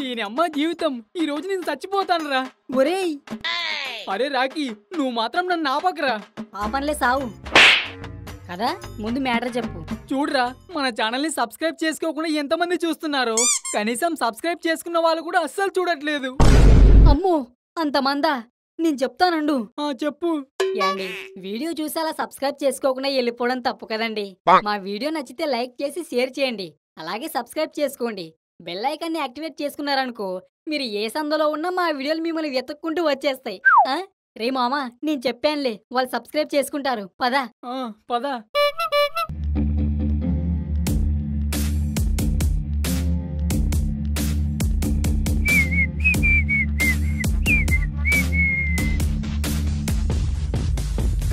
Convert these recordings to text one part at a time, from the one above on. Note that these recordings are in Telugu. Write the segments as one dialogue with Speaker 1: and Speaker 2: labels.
Speaker 1: దీని అమ్మ జీవితం ఈ రోజు నేను చచ్చిపోతానురా. ఒరేయ్ అరే రాకీ, నువ్వు మాత్రం నన్ను ఆపకరా.
Speaker 2: ఆపన్లే సావు కదా. ముందు మ్యాటర్ చెప్పు.
Speaker 1: చూడరా, మన ఛానల్ ని సబ్స్క్రైబ్ చేసుకోకుండా ఎంతమంది చూస్తున్నారో. కనీసం సబ్స్క్రైబ్ చేసుకున్న వాళ్ళు కూడా అస్సలు చూడట్లేదు.
Speaker 2: అమ్మో అంతమందా? నేను చెప్తానండు.
Speaker 1: చెప్పు.
Speaker 2: యాండి, వీడియో చూసి అలా సబ్స్క్రైబ్ చేసుకోకుండా వెళ్ళిపోవడం తప్పు కదండి. మా వీడియో నచ్చితే లైక్ చేసి షేర్ చేయండి. అలాగే సబ్స్క్రైబ్ చేసుకోండి. బెల్ ఐకాన్ని యాక్టివేట్ చేసుకున్నారనుకో, మీరు ఏ సందులో ఉన్నా మా వీడియోలు మిమ్మల్ని వెతుక్కుంటూ వచ్చేస్తాయి. రే మామా, నేను చెప్పానులే, వాళ్ళు సబ్స్క్రైబ్ చేసుకుంటారు. పదా
Speaker 1: పదా.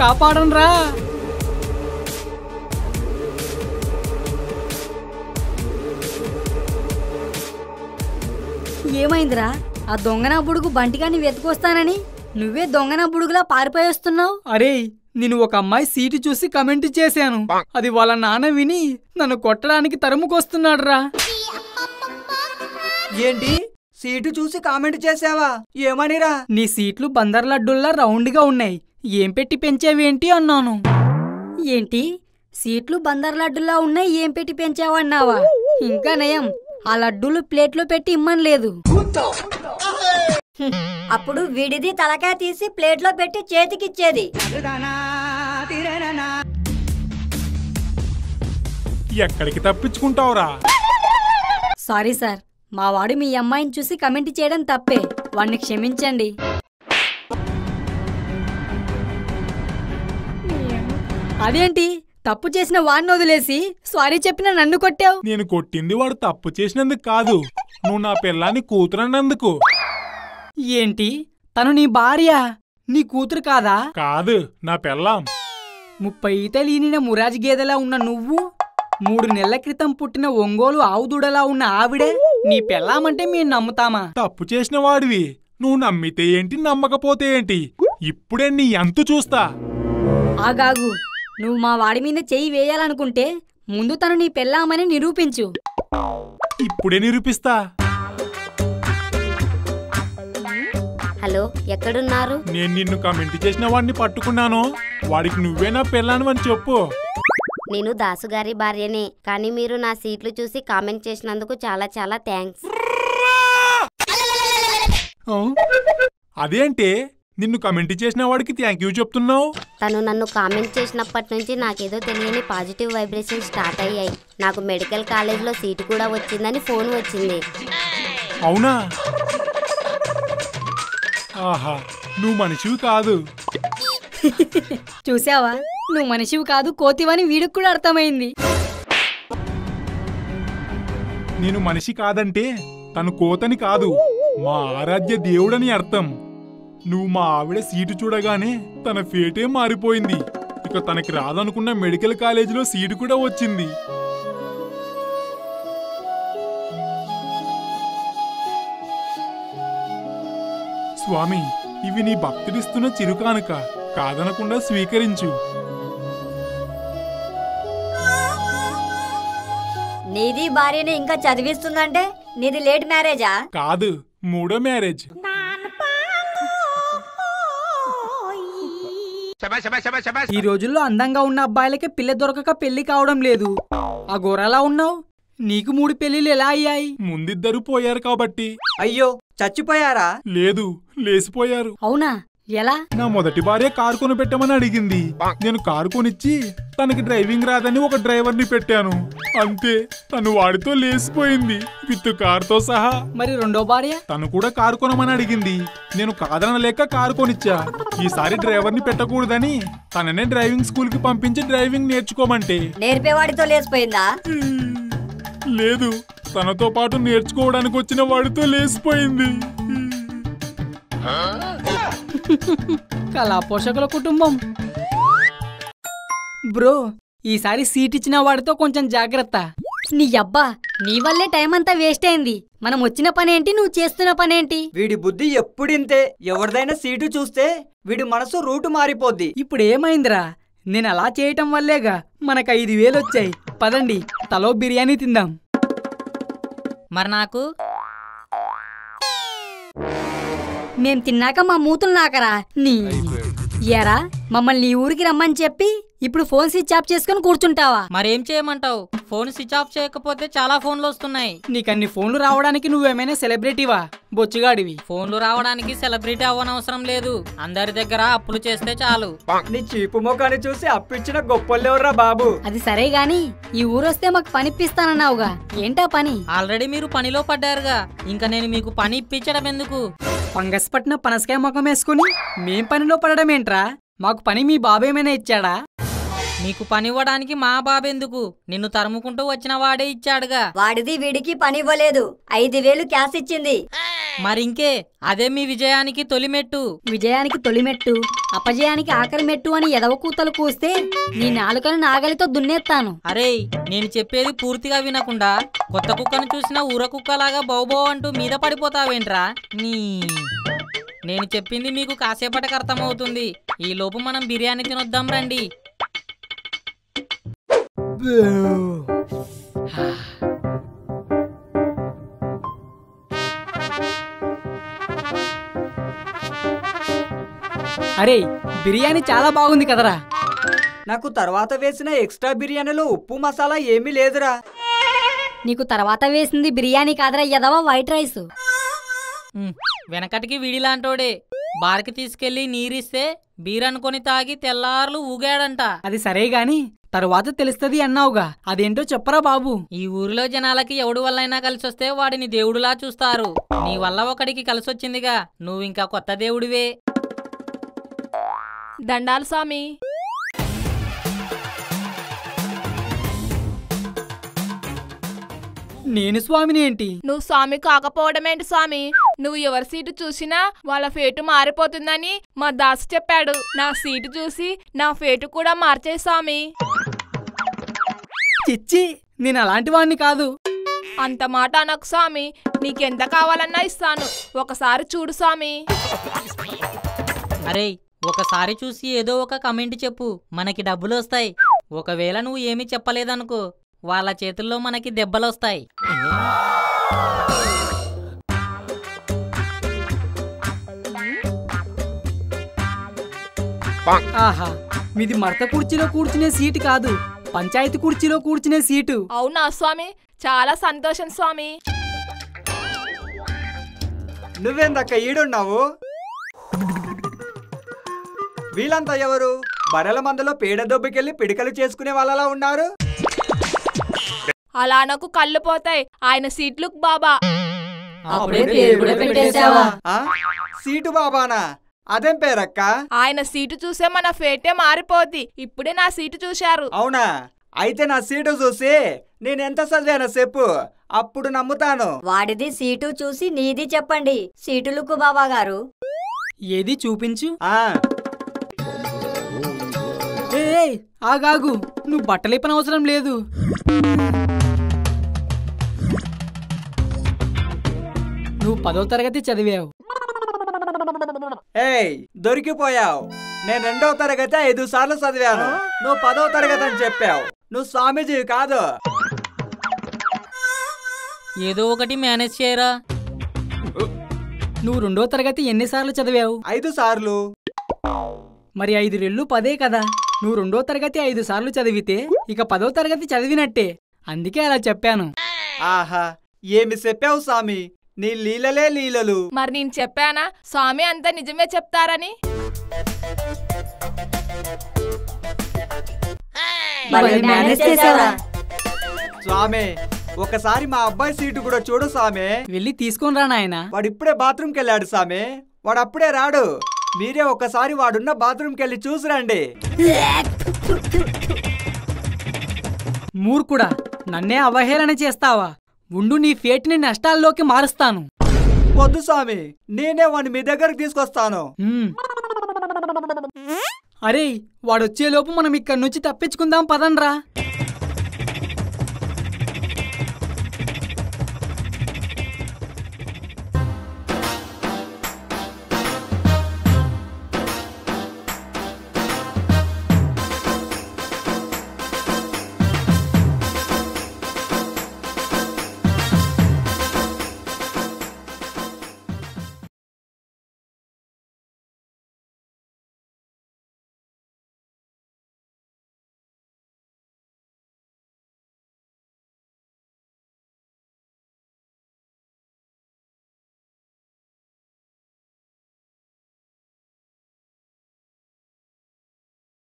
Speaker 1: కాపాడండ్రా.
Speaker 2: ఏమైందిరా? ఆ దొంగనా బుడుగు బంటిగాన్ని వెతుకొస్తానని నువ్వే దొంగనా బుడుగులా పారిపోయేస్తున్నావు.
Speaker 1: అరే, నేను ఒక అమ్మాయి సీటు చూసి కమెంట్ చేశాను. అది వాళ్ళ నాన్న విని నన్ను కొట్టడానికి తరుముకొస్తున్నాడు రా.
Speaker 3: ఏంటి? సీటు చూసి కామెంట్ చేసావా? ఏమనిరా?
Speaker 1: నీ సీట్లు బందర్ లడ్డుల్లా రౌండ్ గా ఉన్నాయి, ఏం పెట్టి పెంచావేంటి అన్నాను.
Speaker 2: ఏంటి? సీట్లు బందర్ లడ్డులా ఉన్నాయి, ఏం పెట్టి పెంచావన్నావా? ఇంకా నయం, ఆ లడ్డూలు ప్లేట్లో పెట్టి ఇమ్మనలేదు.
Speaker 4: అప్పుడు విడిది తలకాయ తీసి ప్లేట్లో పెట్టి చేతికిచ్చేది.
Speaker 5: ఎక్కడికి తప్పించుకుంటావురా?
Speaker 2: సారీ సార్, మా వాడు మీ అమ్మాయిని చూసి కమెంట్ చేయడం తప్పే, వాడిని క్షమించండి. అదేంటి, తప్పు చేసిన వాడిని వదిలేసి సారీ చెప్పిన నన్ను కొట్టావు?
Speaker 5: నేను కొట్టింది వాడు తప్పు చేసినందుకు కాదు, నువ్వు నా పిల్లాన్ని కూతురన్నందుకు.
Speaker 1: ఏంటి? తను నీ భార్య, నీ కూతురు కాదా?
Speaker 5: కాదు, నా పిల్లాం.
Speaker 1: 30 ఈతలు ఈనిన మురాజు గేదెలా ఉన్న నువ్వు, 3 నెలల క్రితం పుట్టిన ఒంగోలు ఆవుదూడలా ఉన్న ఆవిడే నీ పెళ్ళామంటే మేము నమ్ముతామా?
Speaker 5: తప్పు చేసిన వాడివి, నువ్వు నమ్మితే ఏంటి, నమ్మకపోతే ఏంటి? ఇప్పుడే నీ అంతు చూస్తా.
Speaker 2: ఆగాగు, నువ్వు మా వాడి మీద చెయ్యి వేయాలనుకుంటే ముందు తను నీ పెళ్ళామని నిరూపించు.
Speaker 5: ఇప్పుడే నిరూపిస్తా.
Speaker 4: హలో, ఎక్కడున్నారు?
Speaker 5: నేను నిన్ను కమెంట్ చేసిన వాడిని పట్టుకున్నాను, వాడికి నువ్వే నా పెళ్ళానని చెప్పు.
Speaker 4: నేను దాసుగారి భార్యనే, కానీ మీరు నా సీట్లు చూసి కామెంట్ చేసినందుకు చాలా చాలా థ్యాంక్స్.
Speaker 5: అదేంటే నిన్ను కమెంట్ చేసిన వాడికి థ్యాంక్ యూ చెప్తున్నావు?
Speaker 4: తను నన్ను కామెంట్ చేసినప్పటి నుంచి నాకేదో తెలియని పాజిటివ్ వైబ్రేషన్ స్టార్ట్ అయ్యాయి. నాకు మెడికల్ కాలేజ్లో సీటు కూడా వచ్చిందని ఫోన్ వచ్చింది.
Speaker 5: అవునా? ఆహా, నువ్వు మనిషివి కాదు.
Speaker 2: చూసావా, నువ్వు మనిషివి కాదు కోతివని వీడికి కూడా అర్థమైంది.
Speaker 5: నేను మనిషి కాదంటే తను కోతని కాదు, మా ఆరాధ్య దేవుడని అర్థం. నువ్వు మా ఆవిడ సీటు చూడగానే తన ఫేటే మారిపోయింది. ఇక తనకి రాదనుకున్న మెడికల్ కాలేజీలో సీటు కూడా వచ్చింది. స్వామి, ఇవి నీ భక్తుడిస్తున్న చిరుకానుక, కాదనకుండా స్వీకరించు.
Speaker 4: నీది భార్యని ఇంకా చదివిస్తుందంటే నీది లేట్ మ్యారేజా?
Speaker 5: కాదు, 3వ మ్యారేజ్.
Speaker 1: ఈ రోజుల్లో అందంగా ఉన్న అబ్బాయిలకి పిల్ల దొరకక పెళ్లి కావడం లేదు. ఆ గోరలా ఉన్నావు, నీకు 3 పెళ్లిళ్ళు ఎలా అయ్యాయి?
Speaker 5: ముందిద్దరు పోయారు కాబట్టి.
Speaker 3: అయ్యో, చచ్చిపోయారా?
Speaker 5: లేదు, లేసిపోయారు.
Speaker 2: అవునా? ఎలా?
Speaker 5: నా మొదటి భార్య కారు కొని పెట్టమని అడిగింది. నేను కారు కొనిచ్చి తనకి డ్రైవింగ్ రాదని ఒక డ్రైవర్ని పెట్టాను. అంతే, తను వాడితో లేసిపోయింది, విత్ కారుతో సహా.
Speaker 1: మరి రెండో భార్య?
Speaker 5: తను కూడా కారు కొనమని అడిగింది. నేను కాదనలేక కారు కొనిచ్చా. ఈసారి డ్రైవర్ని పెట్టకూడదని తననే డ్రైవింగ్ స్కూల్ కి పంపించి డ్రైవింగ్ నేర్చుకోమంటే
Speaker 4: నేర్పేవాడితో లేసిపోయిందా?
Speaker 5: లేదు, తనతో పాటు నేర్చుకోవడానికి వచ్చిన వాడితో లేసిపోయింది.
Speaker 1: కళా పోషకుల కుటుంబం. బ్రో, ఈసారి సీట్ ఇచ్చిన వాడితో కొంచెం జాగ్రత్త.
Speaker 2: నీ అబ్బా, నీ వల్లే టైం అంతా వేస్ట్ అయింది. మనం వచ్చిన పనేంటి, నువ్వు చేస్తున్న పనేంటి?
Speaker 3: వీడి బుద్ధి ఎప్పుడింతే. ఎవరిదైనా సీటు చూస్తే వీడి మనసు రూటు మారిపోద్ది.
Speaker 1: ఇప్పుడు ఏమైందిరా? నేను అలా చేయటం వల్లేగా మనకు 5,000 వచ్చాయి. పదండి, తలో బిర్యానీ తిందాం.
Speaker 6: మరి నాకు
Speaker 2: మేం తిన్నాక మా మూతులు నాకరా నీ ఎరా మమ్మల్ని ఈ ఊరికి రమ్మని చెప్పి ఇప్పుడు ఫోన్ స్విచ్ ఆఫ్ చేసుకుని కూర్చుంటావా?
Speaker 1: మరేం చేయమంటావు? ఫోన్ స్విచ్ ఆఫ్ చేయకపోతే చాలా ఫోన్లు వస్తున్నాయి.
Speaker 3: నీకన్ని ఫోన్లు రావడానికి నువ్వేమైనా సెలబ్రిటీవా? బొచ్చుగాడివి.
Speaker 1: ఫోన్లు రావడానికి సెలబ్రిటీ అవ్వనవసరం లేదు. అందరి దగ్గర అప్పులు చేస్తే చాలు.
Speaker 3: నీ చీపు ముఖాన్ని చూసి అప్పిచ్చిన గొప్పలేవర్రా బాబు.
Speaker 2: అది సరే గాని ఈ ఊరొస్తే మాకు పనిప్పిస్తానన్నావుగా, ఏంటా పని?
Speaker 1: ఆల్రెడీ మీరు పనిలో పడ్డారుగా, ఇంకా నేను మీకు పని ఇప్పించడం ఎందుకు?
Speaker 3: ఫంగస్ పట్టిన పనసకాయ ముఖం వేసుకుని మేం పనిలో పడడం ఏంట్రా? మాకు పని మీ బాబేమైనా ఇచ్చాడా?
Speaker 1: మీకు పని ఇవ్వడానికి మా బాబెందుకు? నిన్ను తరుముకుంటూ వచ్చిన వాడే ఇచ్చాడుగా.
Speaker 6: వాడిది వీడికి పని ఇవ్వలేదు, 5,000 క్యాష్ ఇచ్చింది.
Speaker 1: మరింకే, అదే మీ విజయానికి తొలిమెట్టు.
Speaker 2: విజయానికి తొలిమెట్టు, అపజయానికి ఆఖరి మెట్టు అని ఎదవ కూతలు కూస్తే నీ నాలుకను నాగలితో దున్నేస్తాను.
Speaker 1: అరే, నేను చెప్పేది పూర్తిగా వినకుండా కొత్త కుక్కను చూసిన ఊర కుక్కలాగా బౌబో అంటూ మీద పడిపోతావేంట్రా? నేను చెప్పింది మీకు కాసేపటికి అర్థమవుతుంది. ఈ లోపు మనం బిర్యానీ తినొద్దాం రండి.
Speaker 3: అరే, బిర్యానీ చాలా బాగుంది కదరా.
Speaker 7: నాకు తర్వాత వేసిన ఎక్స్ట్రా బిర్యానీలో ఉప్పు మసాలా ఏమీ లేదురా.
Speaker 2: నీకు తర్వాత వేసింది బిర్యానీ కాదరా ఎదవ, వైట్ రైస్.
Speaker 1: వెనకటికి వీడిలాంటోడే బార్కి తీసుకెళ్లి నీరిస్తే బీరనుకొని తాగి తెల్లార్లు ఊగాడంట.
Speaker 3: అది సరే గాని తరువాత తెలుస్తది అన్నావుగా, అదేంటో చెప్పరా బాబు.
Speaker 1: ఈ ఊరిలో జనాలకి ఎవడు వల్లైనా కలిసొస్తే వాడిని దేవుడులా చూస్తారు. నీ వల్ల ఒకడికి కలిసొచ్చిందిగా, నువ్వింకా కొత్త దేవుడివే.
Speaker 8: దండాలు స్వామి.
Speaker 3: నేను స్వామిని ఏంటి?
Speaker 8: నువ్వు స్వామి కాకపోవడమేంటి స్వామి? నువ్వు ఎవరి సీటు చూసినా వాళ్ళ ఫేటు మారిపోతుందని మా దాసు చెప్పాడు. నా సీటు చూసి నా ఫేటు కూడా మార్చే స్వామి.
Speaker 3: చిచ్చి, నేను అలాంటి వాడిని కాదు.
Speaker 8: అంత మాట అనకు స్వామి, నీకెంత కావాలన్నా ఇస్తాను, ఒకసారి చూడు స్వామి.
Speaker 1: అరే, ఒకసారి చూసి ఏదో ఒక కమెంట్ చెప్పు, మనకి డబ్బులు వస్తాయి. ఒకవేళ నువ్వు ఏమీ చెప్పలేదనుకో, వాళ్ళ చేతుల్లో మనకి దెబ్బలొస్తాయి.
Speaker 3: ఆహా, మీది మడత కుర్చీలో కూర్చునే సీటు కాదు, పంచాయతీ కుర్చీలో కూర్చునే సీటు.
Speaker 8: అవునా స్వామి, చాలా సంతోషం స్వామి.
Speaker 7: నువ్వేందక్క ఈడున్నావు? వీళ్ళంతా ఎవరు? బర్రెల మందలో పేడ దొబ్బకెళ్ళి పిడికలు చేసుకునే వాళ్ళలా ఉన్నారు.
Speaker 8: అలా నాకు కళ్ళు పోతాయి, ఆయన సీట్లుక్ బాబా.
Speaker 2: అప్పుడే పేరు కూడా పెట్టేశావా?
Speaker 7: ఆ? సీటు బాబానా? అదేం పేరక్క?
Speaker 8: ఆయన సీటు చూసే మన ఫేటే మారిపోద్ది. ఇప్పుడే నా సీటు చూశారు.
Speaker 7: అవునా? అయితే నా సీటు చూసి నేనెంత చదివానో చెప్పు, అప్పుడు నమ్ముతాను.
Speaker 6: వాడిది సీటు చూసి నీది చెప్పండి, సీటులకు బాబా గారు.
Speaker 3: ఏది చూపించు.
Speaker 7: ఆ
Speaker 3: ఏయ్, ఆగాగు, నువ్వు బట్టలిప్పనవసరం లేదు. నువ్వు 10వ తరగతి చదివావు.
Speaker 7: ఏయ్, దొరికిపోయావు. నేను 2వ తరగతి 5 సార్లు చదివాను, నువ్వు 10వ తరగతి అని చెప్పావు. నువ్వు స్వామీజీ కాదు.
Speaker 1: ఏదో ఒకటి మేనేజ్ చేయరా.
Speaker 3: నువ్వు 2వ తరగతి ఎన్నిసార్లు చదివావు?
Speaker 7: 5 సార్లు.
Speaker 3: మరి 5 రెళ్ళు 10 కదా. నువ్వు 2వ తరగతి 5 సార్లు చదివితే ఇక 10వ తరగతి చదివినట్టే. అందుకే అలా చెప్పాను.
Speaker 7: ఆహా, ఏమి చెప్పావు స్వామి, నీ లీలలే లీలలు.
Speaker 8: మరి నేను చెప్పానా స్వామి అంతా నిజమే చెప్తారని?
Speaker 7: స్వామి, ఒకసారి మా అబ్బాయి సీటు కూడా చూడు స్వామి.
Speaker 3: వెళ్ళి తీసుకొని రా నాయనా.
Speaker 7: వాడు ఇప్పుడే బాత్రూమ్కి వెళ్ళాడు స్వామి. వాడు అప్పుడే రాడు. మీరే ఒకసారి వాడున్న బాత్రూమ్కి వెళ్ళి చూసిరండి.
Speaker 3: మూర్ఖుడా, నన్నే అవహేళన చేస్తావా? ఉండు, నీ ఫేట్ని నష్టాల్లోకి మారుస్తాను.
Speaker 7: వద్దు స్వామి, నేనే వాడిని మీ దగ్గరకు తీసుకొస్తాను.
Speaker 3: అరే, వాడొచ్చేలోపు మనం ఇక్కడి నుంచి తప్పించుకుందాం, పదండ్రా.